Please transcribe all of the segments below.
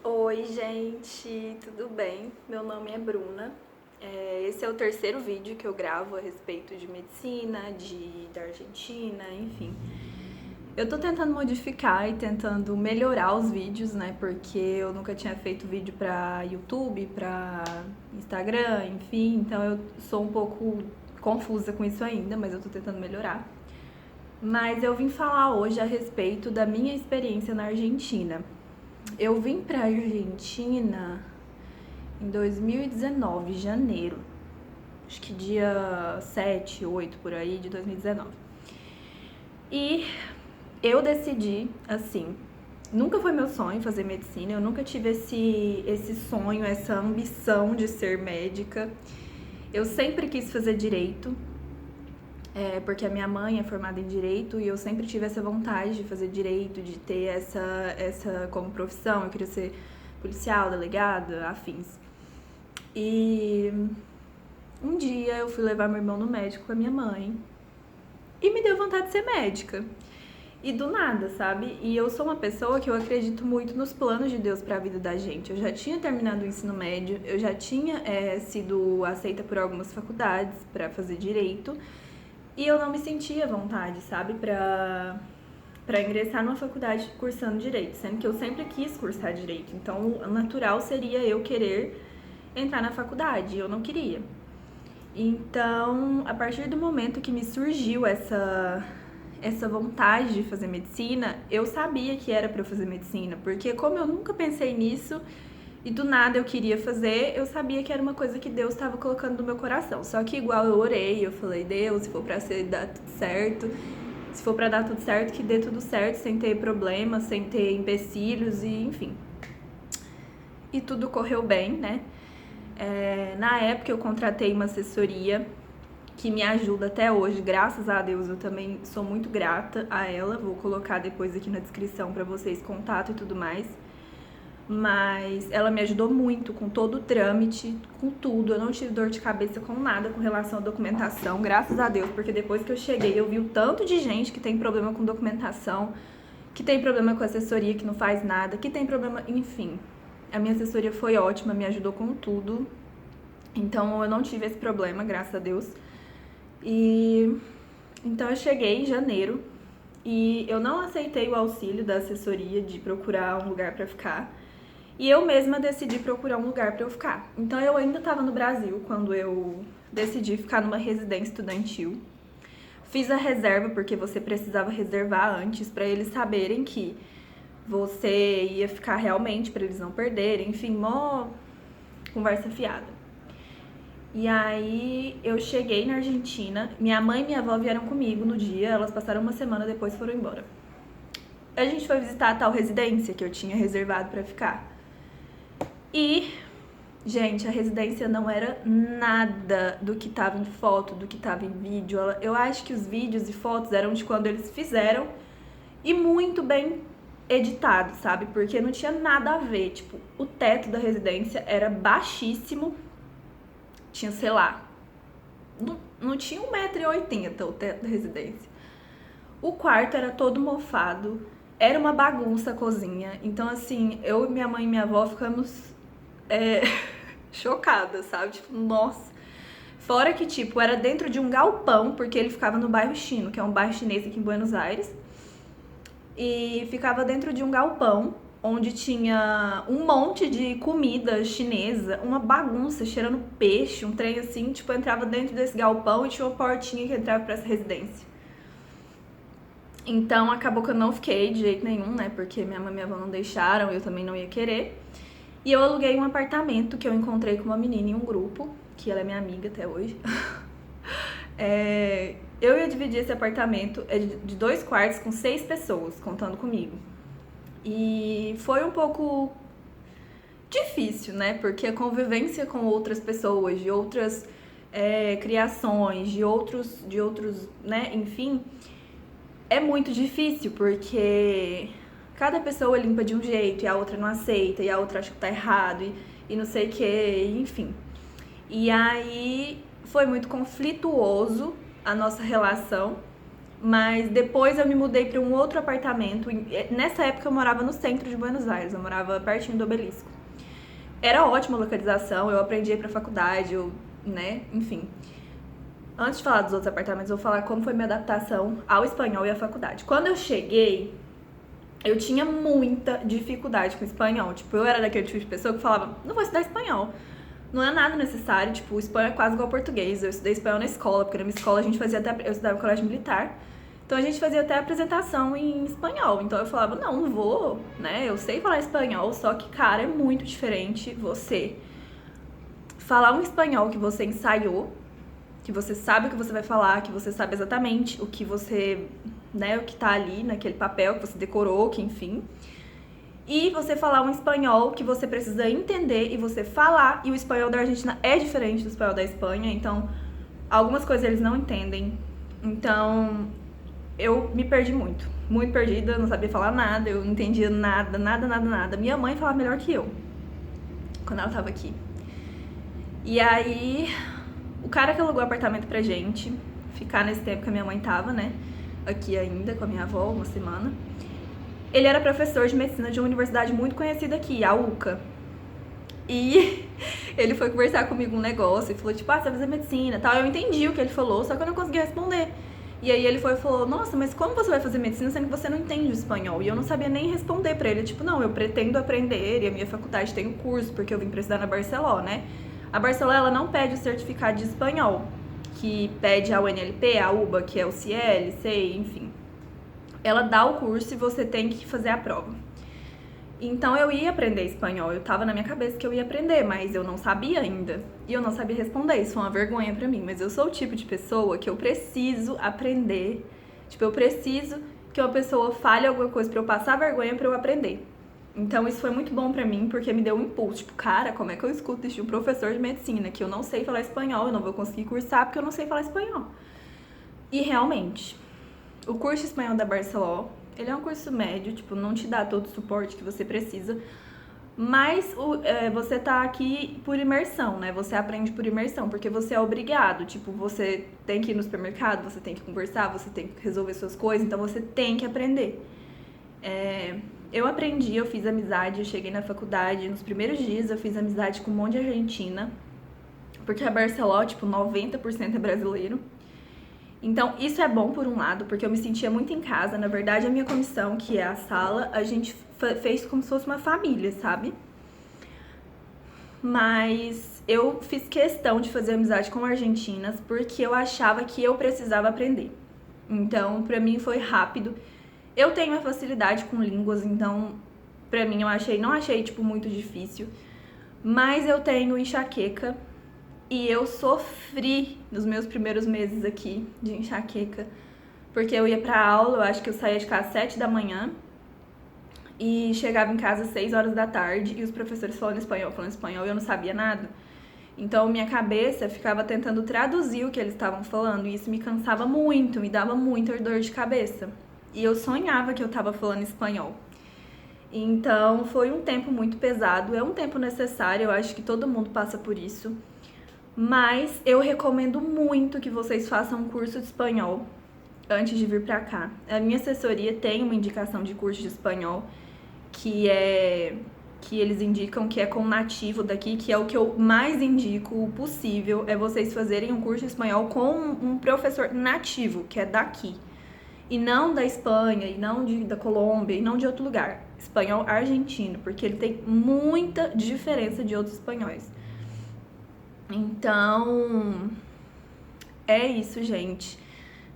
Oi, gente, tudo bem? Meu nome é Bruna. Esse é o terceiro vídeo que eu gravo a respeito de medicina, da Argentina, enfim. Eu tô tentando modificar e tentando melhorar os vídeos, né? Porque eu nunca tinha feito vídeo pra YouTube, pra Instagram, enfim. Então eu sou um pouco confusa com isso ainda, mas eu tô tentando melhorar. Mas eu vim falar hoje a respeito da minha experiência na Argentina. Eu vim pra Argentina em 2019, janeiro. Acho que dia 7, 8 por aí de 2019. E eu decidi, assim, nunca foi meu sonho fazer medicina, eu nunca tive esse sonho, essa ambição de ser médica. Eu sempre quis fazer direito, porque a minha mãe é formada em direito e eu sempre tive essa vontade de fazer direito, de ter essa como profissão. Eu queria ser policial, delegada, afins. E um dia eu fui levar meu irmão no médico com a minha mãe e me deu vontade de ser médica. E do nada, sabe? E eu sou uma pessoa que eu acredito muito nos planos de Deus para a vida da gente. Eu já tinha terminado o ensino médio, eu já tinha sido aceita por algumas faculdades para fazer direito e eu não me sentia à vontade, sabe? Para ingressar numa faculdade cursando direito, sendo que eu sempre quis cursar direito. Então, o natural seria eu querer entrar na faculdade, eu não queria. Então, a partir do momento que me surgiu essa vontade de fazer medicina, eu sabia que era para eu fazer medicina, porque como eu nunca pensei nisso e do nada eu queria fazer, eu sabia que era uma coisa que Deus estava colocando no meu coração. Só que igual eu orei, eu falei: Deus, se for para ser dar tudo certo, se for para dar tudo certo, que dê tudo certo, sem ter problemas, sem ter empecilhos e enfim. E tudo correu bem, né? Na época eu contratei uma assessoria que me ajuda até hoje, graças a Deus. Eu também sou muito grata a ela. Vou colocar depois aqui na descrição para vocês contato e tudo mais. Mas ela me ajudou muito com todo o trâmite, com tudo. Eu não tive dor de cabeça com nada com relação à documentação, graças a Deus, porque depois que eu cheguei eu vi o tanto de gente que tem problema com documentação, que tem problema com assessoria, que não faz nada, que tem problema, enfim. A minha assessoria foi ótima, me ajudou com tudo. Então eu não tive esse problema, graças a Deus. E então eu cheguei em janeiro e eu não aceitei o auxílio da assessoria de procurar um lugar para ficar. E eu mesma decidi procurar um lugar para eu ficar. Então eu ainda estava no Brasil quando eu decidi ficar numa residência estudantil. Fiz a reserva porque você precisava reservar antes para eles saberem que você ia ficar realmente, para eles não perderem, enfim, mó conversa fiada. E aí eu cheguei na Argentina, minha mãe e minha avó vieram comigo no dia, elas passaram uma semana, depois foram embora. A gente foi visitar a tal residência que eu tinha reservado para ficar. E, gente, a residência não era nada do que tava em foto, do que tava em vídeo. Eu acho que os vídeos e fotos eram de quando eles fizeram e muito bem editado, sabe? Porque não tinha nada a ver. Tipo, o teto da residência era baixíssimo. Tinha, sei lá, não tinha 1,80 m o teto da residência. O quarto era todo mofado, era uma bagunça a cozinha. Então, assim, eu, minha mãe e minha avó ficamos chocadas, sabe? Tipo, nossa. Fora que, tipo, era dentro de um galpão, porque ele ficava no bairro Chino, que é um bairro chinês aqui em Buenos Aires. E ficava dentro de um galpão, onde tinha um monte de comida chinesa, uma bagunça, cheirando peixe, um trem assim, tipo, eu entrava dentro desse galpão e tinha uma portinha que entrava pra essa residência. Então, acabou que eu não fiquei de jeito nenhum, né, porque minha mãe e minha avó não deixaram, eu também não ia querer. E eu aluguei um apartamento que eu encontrei com uma menina em um grupo, que ela é minha amiga até hoje. Eu ia dividir esse apartamento de 2 quartos com 6 pessoas, contando comigo. E foi um pouco difícil, né? Porque a convivência com outras pessoas, de outras criações, de outros, né? Enfim, é muito difícil, porque cada pessoa limpa de um jeito e a outra não aceita, e a outra acha que tá errado, e não sei o que, enfim. E aí foi muito conflituoso a nossa relação, Mas depois eu me mudei para um outro apartamento. Nessa época eu morava no centro de Buenos Aires, eu morava pertinho do Obelisco. Era ótima localização, eu aprendi a ir pra faculdade, né, enfim. Antes de falar dos outros apartamentos, eu vou falar como foi minha adaptação ao espanhol e à faculdade. Quando eu cheguei, eu tinha muita dificuldade com espanhol. Tipo, eu era daquele tipo de pessoa que falava, não vou estudar espanhol. Não é nada necessário, tipo, o espanhol é quase igual ao português. Eu estudei espanhol na escola, porque na minha escola a gente fazia até... Eu estudava no colégio militar, então a gente fazia até apresentação em espanhol. Então eu falava, não vou, né? Eu sei falar espanhol, só que, cara, é muito diferente você falar um espanhol que você ensaiou, que você sabe o que você vai falar, que você sabe exatamente o que você, né, o que tá ali naquele papel que você decorou, que enfim. E você falar um espanhol que você precisa entender e você falar, e o espanhol da Argentina é diferente do espanhol da Espanha, então algumas coisas eles não entendem. Então eu me perdi muito perdida, não sabia falar nada, eu não entendia nada. Minha mãe falava melhor que eu quando ela tava aqui. E aí o cara que alugou o apartamento pra gente ficar nesse tempo que a minha mãe tava, né, aqui ainda com a minha avó, uma semana, ele era professor de medicina de uma universidade muito conhecida aqui, a UCA. E ele foi conversar comigo um negócio e falou, tipo, você vai fazer medicina e tal. Eu entendi o que ele falou, só que eu não conseguia responder. E aí ele foi e falou, nossa, mas como você vai fazer medicina sendo que você não entende o espanhol? E eu não sabia nem responder pra ele, tipo, não, eu pretendo aprender e a minha faculdade tem um curso, porque eu vim pra estudar na Barcelona, né? A Barcelona, ela não pede o certificado de espanhol, que pede a UNLP, a UBA, que é o CIEL, CEI, enfim. Ela dá o curso e você tem que fazer a prova. Então eu ia aprender espanhol, eu tava na minha cabeça que eu ia aprender, mas eu não sabia ainda. E eu não sabia responder, isso foi uma vergonha pra mim. Mas eu sou o tipo de pessoa que eu preciso aprender. Tipo, eu preciso que uma pessoa fale alguma coisa pra eu passar vergonha pra eu aprender. Então isso foi muito bom pra mim, porque me deu um impulso. Tipo, cara, como é que eu escuto isso de um professor de medicina, que eu não sei falar espanhol, eu não vou conseguir cursar porque eu não sei falar espanhol. E realmente, o curso espanhol da Barcelona, ele é um curso médio, tipo, não te dá todo o suporte que você precisa, mas você tá aqui por imersão, né? Você aprende por imersão, porque você é obrigado, tipo, você tem que ir no supermercado, você tem que conversar, você tem que resolver suas coisas, então você tem que aprender. Eu aprendi, eu fiz amizade, eu cheguei na faculdade, nos primeiros dias eu fiz amizade com um monte de argentina, porque a Barcelona, tipo, 90% é brasileiro. Então, isso é bom por um lado, porque eu me sentia muito em casa. Na verdade, a minha comissão, que é a sala, a gente fez como se fosse uma família, sabe? Mas eu fiz questão de fazer amizade com argentinas, porque eu achava que eu precisava aprender. Então, pra mim foi rápido. Eu tenho uma facilidade com línguas, então, pra mim, não achei, tipo, muito difícil. Mas eu tenho enxaqueca. E eu sofri nos meus primeiros meses aqui de enxaqueca, porque eu ia pra aula, eu acho que eu saía de casa às 7 da manhã e chegava em casa às 6 horas da tarde e os professores falando espanhol e eu não sabia nada. Então minha cabeça ficava tentando traduzir o que eles estavam falando e isso me cansava muito, me dava muita dor de cabeça. E eu sonhava que eu tava falando espanhol. Então foi um tempo muito pesado, é um tempo necessário, eu acho que todo mundo passa por isso. Mas eu recomendo muito que vocês façam um curso de espanhol antes de vir pra cá. A minha assessoria tem uma indicação de curso de espanhol que eles indicam que é com nativo daqui, que é o que eu mais indico possível, é vocês fazerem um curso de espanhol com um professor nativo, que é daqui. E não da Espanha, e não da Colômbia, e não de outro lugar. Espanhol argentino, porque ele tem muita diferença de outros espanhóis. Então, é isso, gente.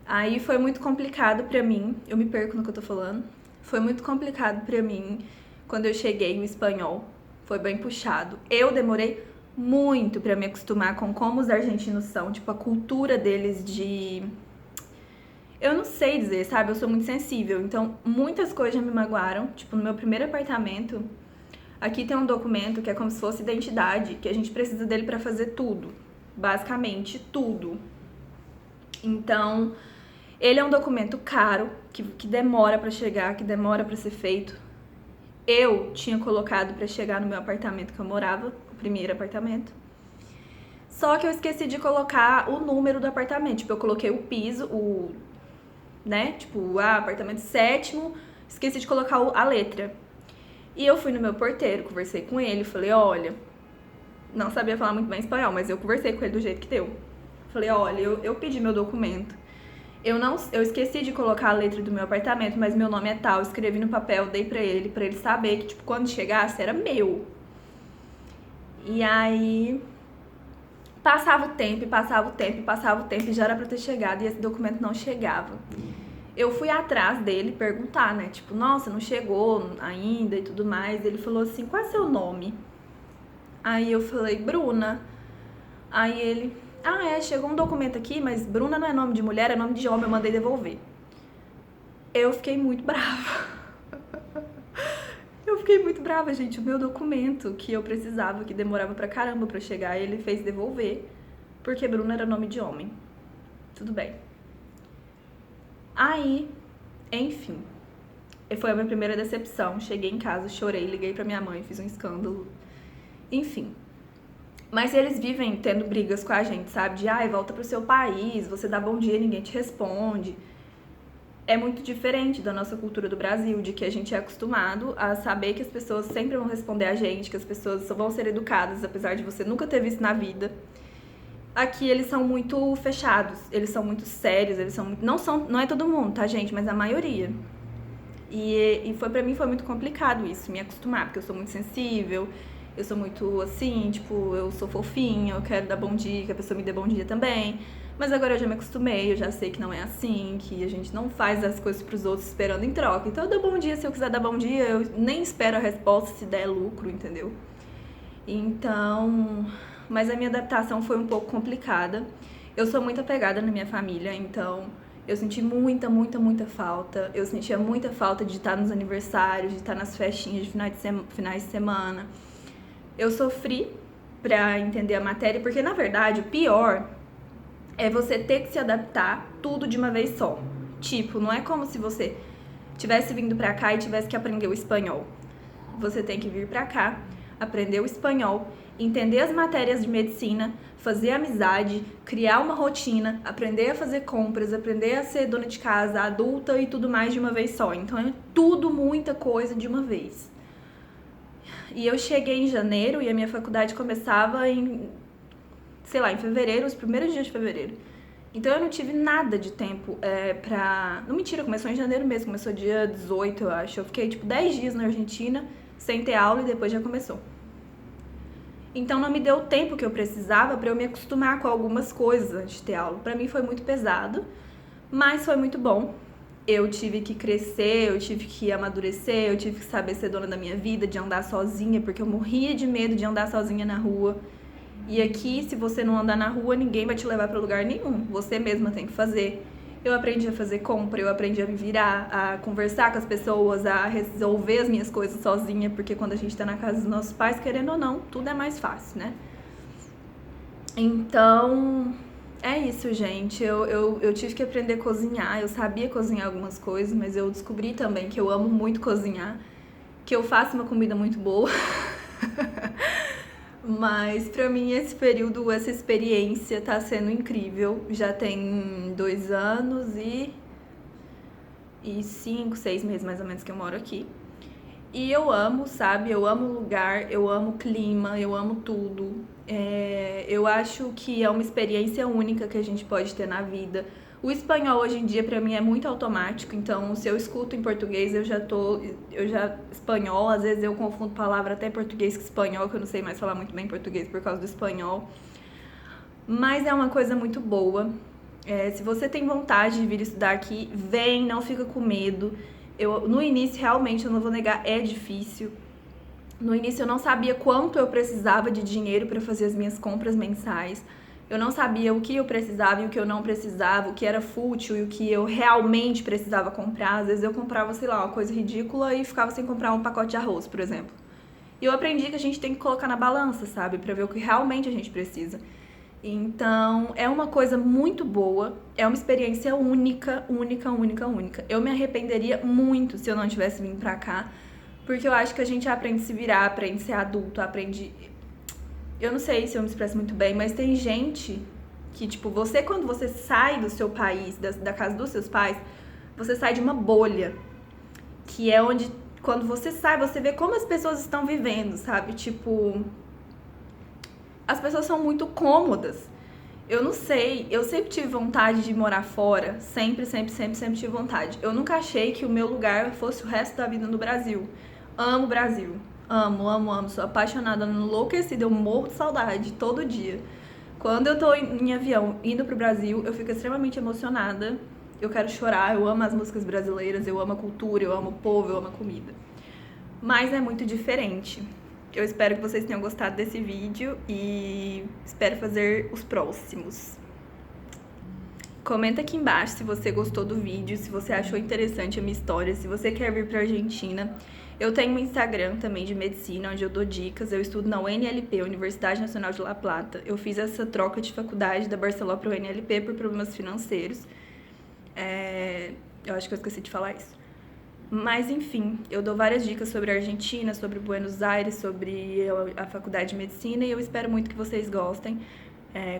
Aí foi muito complicado pra mim, eu me perco no que eu tô falando. Foi muito complicado pra mim quando eu cheguei no espanhol. Foi bem puxado. Eu demorei muito pra me acostumar com como os argentinos são, tipo, a cultura deles de... Eu não sei dizer, sabe? Eu sou muito sensível, então muitas coisas já me magoaram. Tipo, no meu primeiro apartamento... Aqui tem um documento que é como se fosse identidade, que a gente precisa dele pra fazer tudo. Basicamente, tudo. Então, ele é um documento caro, que demora pra chegar, que demora pra ser feito. Eu tinha colocado pra chegar no meu apartamento que eu morava, o primeiro apartamento. Só que eu esqueci de colocar o número do apartamento. Tipo, eu coloquei o piso, né? Tipo, apartamento 7º, esqueci de colocar a letra. E eu fui no meu porteiro, conversei com ele, falei, olha, não sabia falar muito bem espanhol, mas eu conversei com ele do jeito que deu. Falei, olha, eu pedi meu documento, eu esqueci de colocar a letra do meu apartamento, mas meu nome é tal, escrevi no papel, dei pra ele saber que, tipo, quando chegasse era meu. E aí, passava o tempo, e já era pra ter chegado e esse documento não chegava. Eu fui atrás dele perguntar, né, tipo, nossa, não chegou ainda e tudo mais. Ele falou assim, qual é seu nome? Aí eu falei, Bruna. Aí ele, chegou um documento aqui, mas Bruna não é nome de mulher, é nome de homem, eu mandei devolver. Eu fiquei muito brava. Gente. O meu documento que eu precisava, que demorava pra caramba pra chegar, ele fez devolver, porque Bruna era nome de homem. Tudo bem. Aí, enfim, foi a minha primeira decepção. Cheguei em casa, chorei, liguei pra minha mãe, fiz um escândalo. Enfim. Mas eles vivem tendo brigas com a gente, sabe? De, volta pro seu país, você dá bom dia, ninguém te responde. É muito diferente da nossa cultura do Brasil, de que a gente é acostumado a saber que as pessoas sempre vão responder a gente, que as pessoas só vão ser educadas, apesar de você nunca ter visto na vida. Aqui eles são muito fechados, eles são muito sérios, eles são muito... Não é todo mundo, tá, gente? Mas a maioria. E pra mim foi muito complicado isso, me acostumar, porque eu sou muito sensível, eu sou muito assim, tipo, eu sou fofinha, eu quero dar bom dia, que a pessoa me dê bom dia também. Mas agora eu já me acostumei, eu já sei que não é assim, que a gente não faz as coisas pros outros esperando em troca. Então eu dou bom dia se eu quiser dar bom dia, eu nem espero a resposta se der lucro, entendeu? Então... Mas a minha adaptação foi um pouco complicada. Eu sou muito apegada na minha família, então eu senti muita falta. Eu sentia muita falta de estar nos aniversários, de estar nas festinhas de finais de semana. Eu sofri pra entender a matéria, porque na verdade o pior é você ter que se adaptar tudo de uma vez só. Tipo, não é como se você tivesse vindo pra cá e tivesse que aprender o espanhol. Você tem que vir pra cá, aprender o espanhol, entender as matérias de medicina, fazer amizade, criar uma rotina, aprender a fazer compras, aprender a ser dona de casa, adulta e tudo mais de uma vez só. Então é tudo, muita coisa de uma vez. E eu cheguei em janeiro e a minha faculdade começava em fevereiro, os primeiros dias de fevereiro. Então eu não tive nada de tempo pra... Não, mentira, começou em janeiro mesmo, começou dia 18, eu acho. Eu fiquei, 10 dias na Argentina, sem ter aula, e depois já começou. Então não me deu o tempo que eu precisava pra eu me acostumar com algumas coisas antes de ter aula. Pra mim foi muito pesado, mas foi muito bom. Eu tive que crescer, eu tive que amadurecer, eu tive que saber ser dona da minha vida, de andar sozinha, porque eu morria de medo de andar sozinha na rua. E aqui, se você não andar na rua, ninguém vai te levar pra lugar nenhum. Você mesma tem que fazer. Eu aprendi a fazer compra, eu aprendi a me virar, a conversar com as pessoas, a resolver as minhas coisas sozinha, porque quando a gente tá na casa dos nossos pais, querendo ou não, tudo é mais fácil, né? Então, é isso, gente. Eu tive que aprender a cozinhar. Eu sabia cozinhar algumas coisas, mas eu descobri também que eu amo muito cozinhar, que eu faço uma comida muito boa. Mas pra mim esse período, essa experiência tá sendo incrível. Já tem 2 anos e 5, 6 meses mais ou menos que eu moro aqui. E eu amo, sabe? Eu amo o lugar, eu amo o clima, eu amo tudo. Eu acho que é uma experiência única que a gente pode ter na vida. O espanhol hoje em dia pra mim é muito automático, então se eu escuto em português eu já espanhol, às vezes eu confundo palavra até português com espanhol, que eu não sei mais falar muito bem português por causa do espanhol. Mas é uma coisa muito boa. Se você tem vontade de vir estudar aqui, vem, não fica com medo. No início, realmente, eu não vou negar, é difícil. No início eu não sabia quanto eu precisava de dinheiro para fazer as minhas compras mensais. Eu não sabia o que eu precisava e o que eu não precisava, o que era fútil e o que eu realmente precisava comprar. Às vezes eu comprava, uma coisa ridícula e ficava sem comprar um pacote de arroz, por exemplo. E eu aprendi que a gente tem que colocar na balança, sabe? Pra ver o que realmente a gente precisa. Então, é uma coisa muito boa, é uma experiência única. Eu me arrependeria muito se eu não tivesse vindo pra cá, porque eu acho que a gente aprende a se virar, aprende a ser adulto, aprende... Eu não sei se eu me expresso muito bem, mas tem gente que, quando você sai do seu país, da casa dos seus pais, você sai de uma bolha, que é onde, quando você sai, você vê como as pessoas estão vivendo, sabe? Tipo, as pessoas são muito cômodas. Eu não sei, eu sempre tive vontade de morar fora, sempre tive vontade. Eu nunca achei que o meu lugar fosse o resto da vida no Brasil. Amo o Brasil, amo, sou apaixonada, enlouquecida, eu morro de saudade todo dia. Quando eu tô em avião indo pro Brasil, eu fico extremamente emocionada, eu quero chorar, eu amo as músicas brasileiras, eu amo a cultura, eu amo o povo, eu amo a comida. Mas é muito diferente. Eu espero que vocês tenham gostado desse vídeo e espero fazer os próximos. Comenta aqui embaixo se você gostou do vídeo, se você achou interessante a minha história, se você quer vir pra Argentina. Eu tenho um Instagram também de medicina, onde eu dou dicas. Eu estudo na UNLP, Universidade Nacional de La Plata. Eu fiz essa troca de faculdade da Barcelona para o UNLP por problemas financeiros. Eu acho que eu esqueci de falar isso. Mas, enfim, eu dou várias dicas sobre a Argentina, sobre Buenos Aires, sobre a faculdade de medicina e eu espero muito que vocês gostem.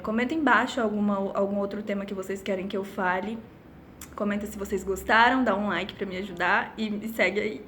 Comenta embaixo algum outro tema que vocês querem que eu fale. Comenta se vocês gostaram, dá um like pra me ajudar e me segue aí.